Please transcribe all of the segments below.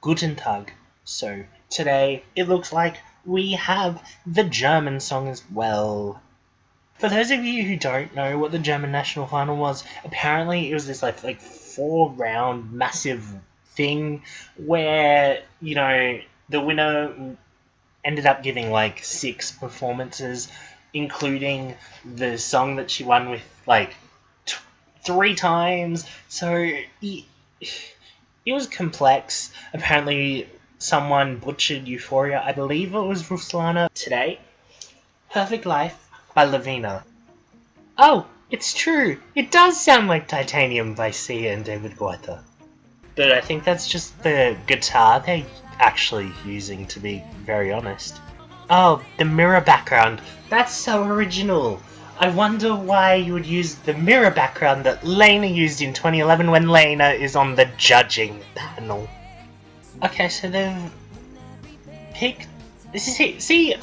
Guten Tag. So, today it looks like we have the German song as well. For those of you who don't know what the German national final was, apparently it was this like 4-round massive thing where, the winner ended up giving like 6 performances, including the song that she won with 3 times. So it was complex. Apparently someone butchered Euphoria. I believe it was Ruslana. Today, Perfect Life by Levina. Oh, it's true. It does sound like Titanium by Sia and David Guetta. But I think that's just the guitar they're actually using, to be very honest. Oh, the mirror background. That's so original. I wonder why you would use the mirror background that Lena used in 2011 when Lena is on the judging panel. Okay, so they've picked... This is it. See,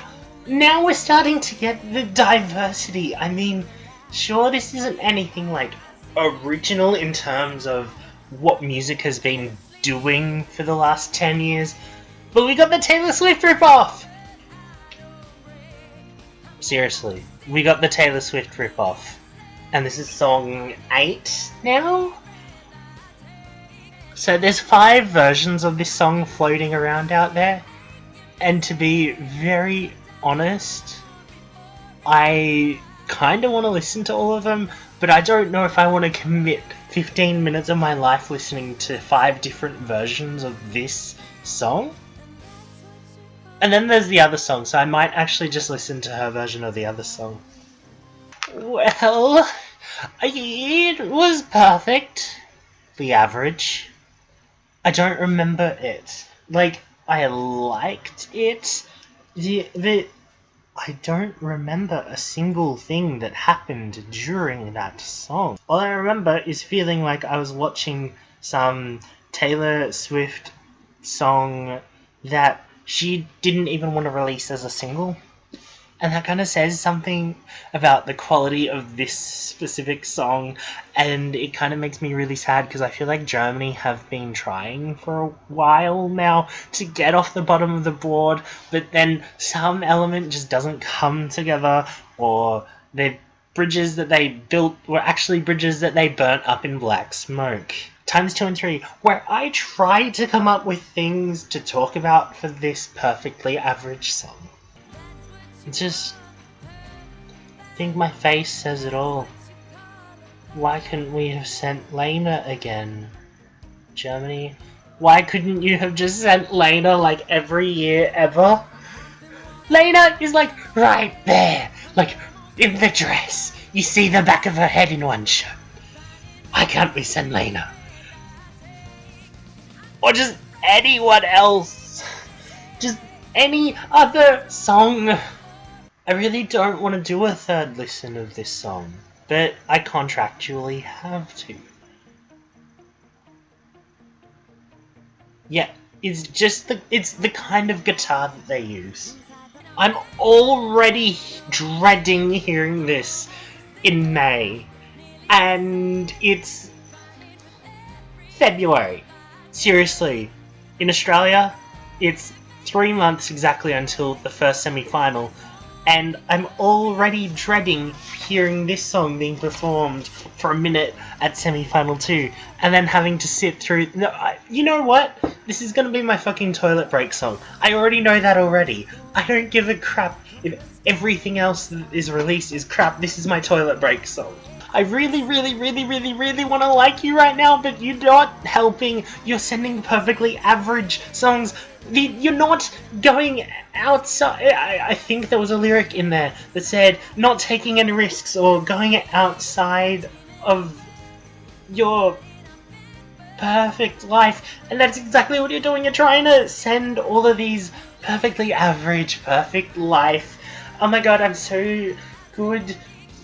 now we're starting to get the diversity. I mean, sure, this isn't anything original in terms of what music has been doing for the last 10 years, but we got the Taylor Swift ripoff! Seriously, we got the Taylor Swift ripoff. And this is song 8 now? So there's 5 versions of this song floating around out there, and to be very honest, I kind of want to listen to all of them, but I don't know if I want to commit 15 minutes of my life listening to 5 different versions of this song. And then there's the other song, so I might actually just listen to her version of the other song. Well, it was perfect. The average. I don't remember it. I liked it. I don't remember a single thing that happened during that song. All I remember is feeling like I was watching some Taylor Swift song that she didn't even want to release as a single. And that kind of says something about the quality of this specific song, and it kind of makes me really sad because I feel like Germany have been trying for a while now to get off the bottom of the board, but then some element just doesn't come together, or the bridges that they built were actually bridges that they burnt up in black smoke. Times 2 and 3, where I tried to come up with things to talk about for this perfectly average song. Just I think my face says it all. Why couldn't we have sent Lena again? Germany? Why couldn't you have just sent Lena every year ever? Lena is right there, in the dress. You see the back of her head in one shot. Why can't we send Lena? Or just anyone else. Just any other song. I really don't want to do a third listen of this song, but I contractually have to. Yeah, it's the kind of guitar that they use. I'm already dreading hearing this in May, and it's February. Seriously, in Australia, it's 3 months exactly until the first semi-final, and I'm already dreading hearing this song being performed for a minute at semi-final 2, and then having to sit through... No, you know what? This is gonna be my fucking toilet break song. I already know that already. I don't give a crap if everything else that is released is crap. This is my toilet break song. I really want to like you right now, but you're not helping. You're sending perfectly average songs. You're not going outside. I think there was a lyric in there that said, not taking any risks or going outside of your perfect life. And that's exactly what you're doing. You're trying to send all of these perfectly average, perfect life. Oh my god, I'm so good.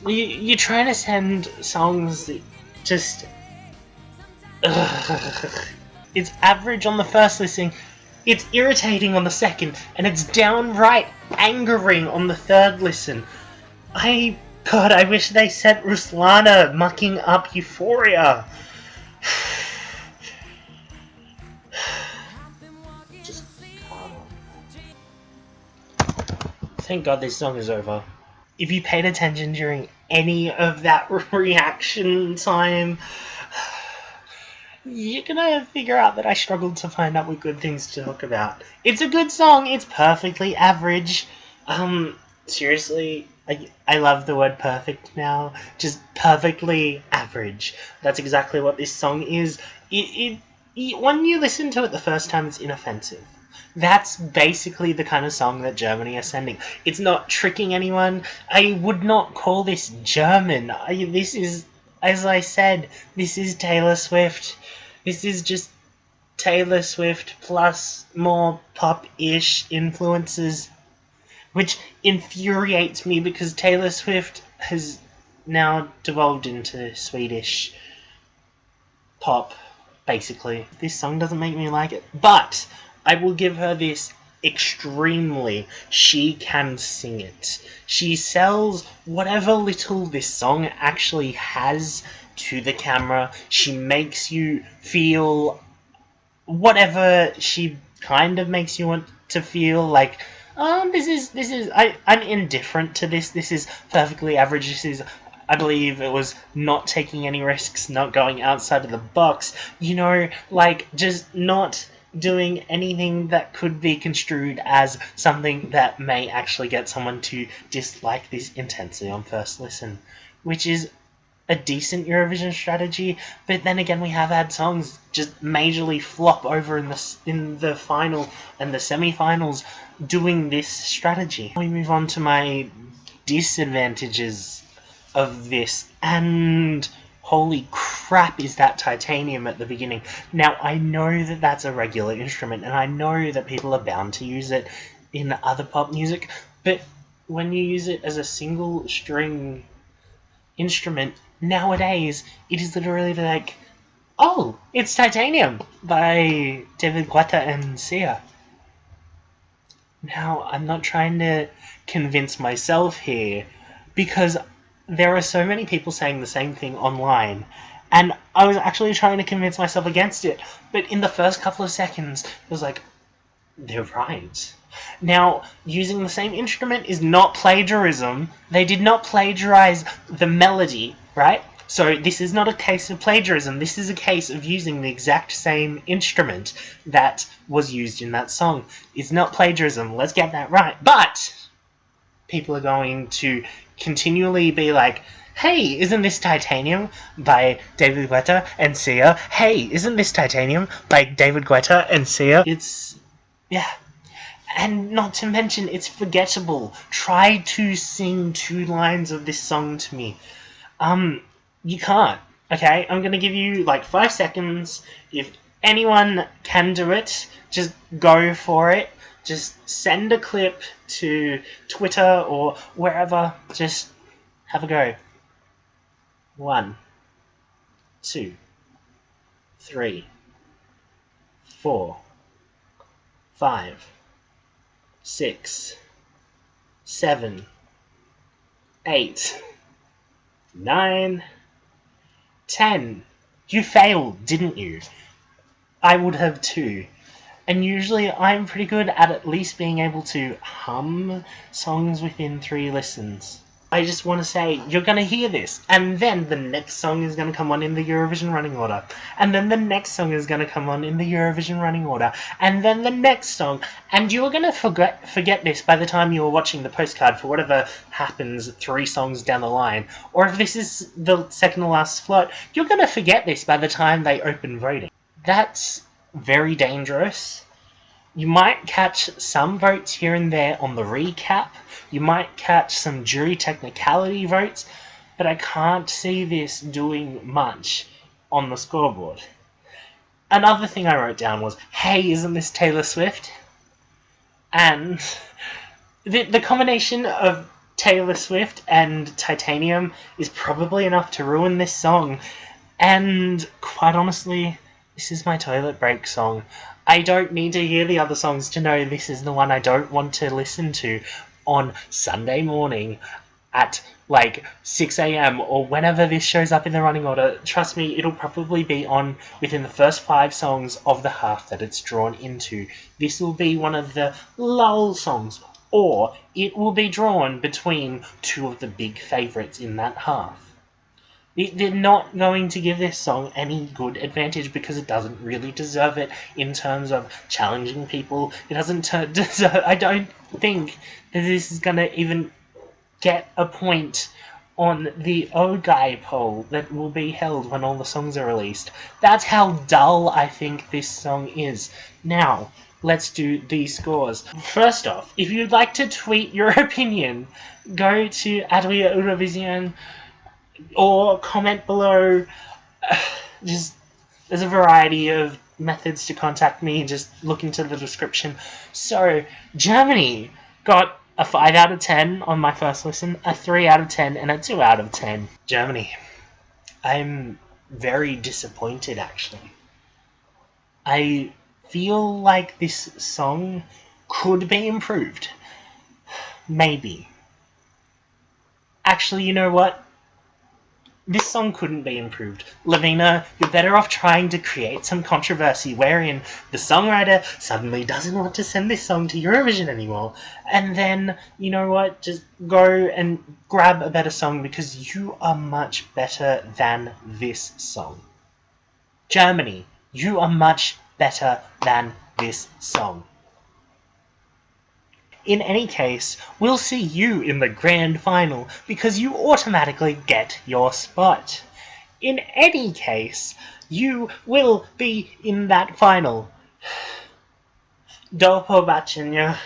You're trying to send songs that just... It's average on the first listening, it's irritating on the second, and it's downright angering on the third listen. God, I wish they sent Ruslana mucking up Euphoria. thank God this song is over. If you paid attention during any of that reaction time, you're gonna figure out that I struggled to find out what good things to talk about. It's a good song, it's perfectly average. Seriously, I love the word perfect now. Just perfectly average. That's exactly what this song is. When you listen to it the first time, it's inoffensive. That's basically the kind of song that Germany are sending. It's not tricking anyone. I would not call this German. This is, as I said, this is Taylor Swift. This is just Taylor Swift plus more pop-ish influences, which infuriates me because Taylor Swift has now devolved into Swedish pop, basically. This song doesn't make me like it, but I will give her this extremely. She can sing it. She sells whatever little this song actually has to the camera. She makes you feel whatever she kind of makes you want to feel. Like, I'm indifferent to this. This is perfectly average. This is, I believe it was not taking any risks, not going outside of the box, like just not doing anything that could be construed as something that may actually get someone to dislike this intensely on first listen, which is a decent Eurovision strategy. But then again, we have had songs just majorly flop over in the final and the semi-finals doing this strategy. We move on to my disadvantages of this, and holy crap is that titanium at the beginning. Now, I know that that's a regular instrument, and I know that people are bound to use it in other pop music, but when you use it as a single string instrument, nowadays, it is literally like, oh, it's Titanium by David Guetta and Sia. Now, I'm not trying to convince myself here, because there are so many people saying the same thing online, and I was actually trying to convince myself against it, but in the first couple of seconds, it was like, they're right. Now, using the same instrument is not plagiarism. They did not plagiarize the melody, right? So this is not a case of plagiarism. This is a case of using the exact same instrument that was used in that song. It's not plagiarism. Let's get that right. But people are going to continually be like, hey, isn't this Titanium by David Guetta and Sia? Hey, isn't this Titanium by David Guetta and Sia? It's, yeah. And not to mention, it's forgettable. Try to sing 2 lines of this song to me. You can't. Okay, I'm gonna give you like 5 seconds. If anyone can do it, just go for it. Just send a clip to Twitter or wherever. Just have a go. 1, 2, 3, 4, 5, 6, 7, 8, 9, 10. You failed, didn't you? I would have too. And usually I'm pretty good at least being able to hum songs within 3 listens. I just want to say, you're going to hear this, and then the next song is going to come on in the Eurovision running order, and then the next song is going to come on in the Eurovision running order, and then the next song, and you're going to forget this by the time you're watching the postcard for whatever happens 3 songs down the line, or if this is the second to last slot, you're going to forget this by the time they open voting. That's very dangerous. You might catch some votes here and there on the recap. You might catch some jury technicality votes, but I can't see this doing much on the scoreboard. Another thing I wrote down was, hey, isn't this Taylor Swift? And the combination of Taylor Swift and Titanium is probably enough to ruin this song. And quite honestly, this is my toilet break song. I don't need to hear the other songs to know this is the one I don't want to listen to on Sunday morning at like 6 a.m. or whenever this shows up in the running order. Trust me, it'll probably be on within the first 5 songs of the half that it's drawn into. This will be one of the lull songs, or it will be drawn between two of the big favourites in that half. They're not going to give this song any good advantage because it doesn't really deserve it in terms of challenging people. It doesn't deserve... I don't think that this is going to even get a point on the OGAI poll that will be held when all the songs are released. That's how dull I think this song is. Now, let's do these scores. First off, if you'd like to tweet your opinion, go to @Eurovision or comment below. Just there's a variety of methods to contact me. Just look into the description. So, Germany got a 5 out of 10 on my first listen, a 3 out of 10, and a 2 out of 10. Germany. I'm very disappointed, actually. I feel like this song could be improved. Maybe. Actually, you know what? This song couldn't be improved. Levina, you're better off trying to create some controversy wherein the songwriter suddenly doesn't want to send this song to Eurovision anymore. And then, you know what, just go and grab a better song because you are much better than this song. Germany, you are much better than this song. In any case, we'll see you in the grand final because you automatically get your spot. In any case, you will be in that final. Do pobacenia.